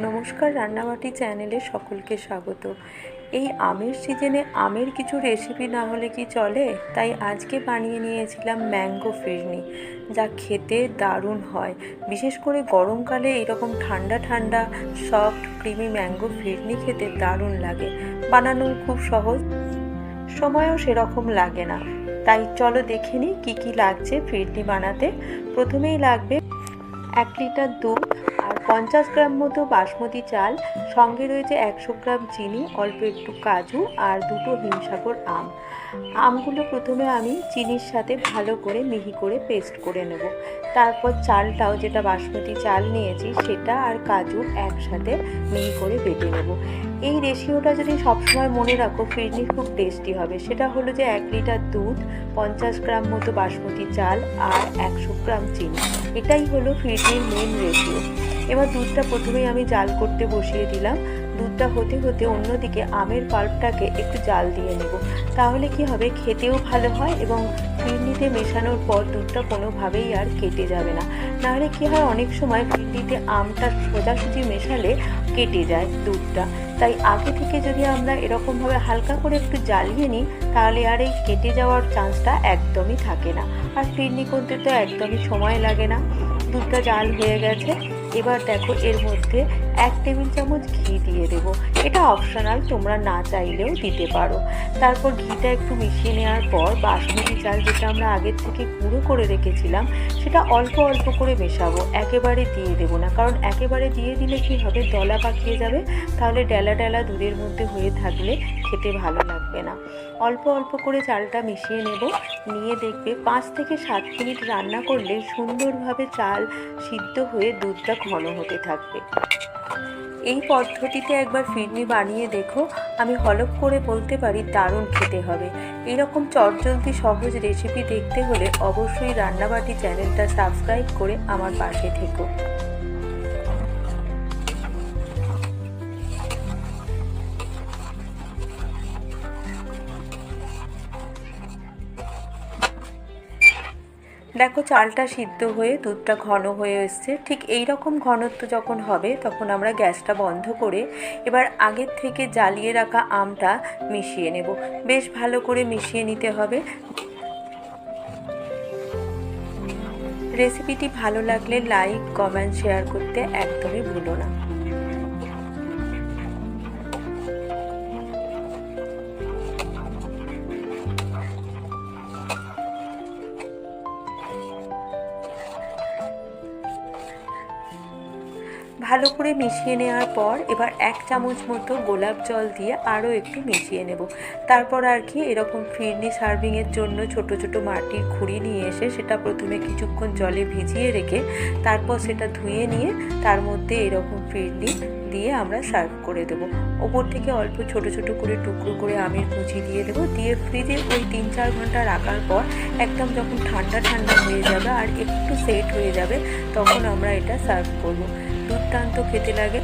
নমস্কার, রান্নাবাটি চ্যানেলে সকলকে স্বাগত। এই আমের সিজনে আমের কিছু রেসিপি না হলে কি চলে? তাই আজকে বানিয়ে নিয়েছিলাম ম্যাঙ্গো ফিরনি, যা খেতে দারুণ হয়। বিশেষ করে গরমকালে এরকম ঠান্ডা ঠান্ডা সফট ক্রিমি ম্যাঙ্গো ফিরনি খেতে দারুণ লাগে। বানানো খুব সহজ, সময়ও সেরকম লাগে না। তাই চলো দেখে নিই কী কী লাগছে ফিরনি বানাতে। প্রথমেই লাগবে 1 লিটার দুধ আর 50 গ্রাম মতো বাসমতি চাল, সঙ্গে রয়েছে 100 গ্রাম চিনি, অল্প একটু কাজু আর 2টো হিমসাগর আম। আমগুলো প্রথমে আমি চিনির সাথে ভালো করে মিহি করে পেস্ট করে নেব। তারপর চালটাও, যেটা বাসমতি চাল নিয়েছি, সেটা আর কাজু একসাথে মিহি করে বেটে নেব। এই রেশিওটা যদি সবসময় মনে রাখো, ফিরনি খুব টেস্টি হবে। সেটা হলো যে 1 লিটার দুধ, 50 গ্রাম মতো বাসমতি চাল আর 100 গ্রাম চিনি। এটাই হলো ফিরনির মেন রেশিও। এবার দুধটা প্রথমেই আমি জাল করতে বসিয়ে দিলাম। দুধটা হতে হতে অন্যদিকে আমের পাল্পটাকে একটু জাল দিয়ে নেব। তাহলে কি হবে, খেতেও ভালো হয় এবং ফিরনিতে মেশানোর পর দুধটা কোনোভাবেই আর কেটে যাবে না। নাহলে কি হয়, অনেক সময় ফিরনিতে আমটা সোজাসুজি মেশালে কেটে যায় দুধটা। তাই আগে থেকে যদি আমরা এরকমভাবে হালকা করে একটু জ্বালিয়ে নিই, তাহলে আর এই কেটে যাওয়ার চান্সটা একদমই থাকে না। আর ফিরনি করতে তো একদমই সময় লাগে না। দুধটা জাল হয়ে গেছে। এবার দেখো, এর মধ্যে 1 টেবিল চামচ ঘি দিয়ে দেবো। এটা অপশনাল, তোমরা না চাইলেও দিতে পারো। তারপর ঘিটা একটু মিশিয়ে নেওয়ার পর বাসমতি চাল, যেটা আমরা আগের থেকে গুঁড়ো করে রেখেছিলাম, সেটা অল্প অল্প করে মেশাবো, একেবারে দিয়ে দেবো না। কারণ একেবারে দিয়ে দিলে কি হবে, দলা পাকিয়ে যাবে। তাহলে ডেলা ডেলা দুধের মধ্যে হয়ে থাকলে খেতে ভালো লাগবে না। অল্প অল্প করে চালটা মিশিয়ে নেব। নিয়ে দেখবে 5 থেকে 7 মিনিট রান্না করলে সুন্দরভাবে চাল সিদ্ধ হয়ে দুধটা ঘন হতে থাকবে। এই পদ্ধতিতে একবার ফিরনি বানিয়ে দেখো, আমি হলফ করে বলতে পারি দারুণ খেতে হবে। এইরকম চটজলদি সহজ রেসিপি দেখতে হলে অবশ্যই রান্নাবাটি চ্যানেলটা সাবস্ক্রাইব করে আমার পাশে থেকো। দেখো, চালটা সিদ্ধ হয়ে দুধটা ঘন হয়ে এসছে। ঠিক এই রকম ঘনত্ব যখন হবে, তখন আমরা গ্যাসটা বন্ধ করে এবার আগের থেকে জ্বালিয়ে রাখা আমটা মিশিয়ে নেব। বেশ ভালো করে মিশিয়ে নিতে হবে। রেসিপিটি ভালো লাগলে লাইক, কমেন্ট, শেয়ার করতে একদমই ভুলো না। ভালো করে মিশিয়ে নেওয়ার পর এবার 1 চামচ মতো গোলাপ জল দিয়ে আরও একটু মিশিয়ে নেব। তারপর আর কি, এরকম ফিরনি সার্ভিংয়ের জন্য ছোট ছোট মাটির খুঁড়ি নিয়ে এসে সেটা প্রথমে কিছুক্ষণ জলে ভিজিয়ে রেখে তারপর সেটা ধুয়ে নিয়ে তার মধ্যে এরকম ফিরনি দিয়ে আমরা সার্ভ করে দেবো। ওপর থেকে অল্প ছোট ছোট করে টুকরো করে আমের কুচি দিয়ে দেবো। দিয়ে ফ্রিজে ওই 3-4 ঘন্টা রাখার পর একদম যখন ঠান্ডা ঠান্ডা হয়ে যাবে আর একটু সেট হয়ে যাবে, তখন আমরা এটা সার্ভ করবো। দুর্দান্ত খেতে লাগে।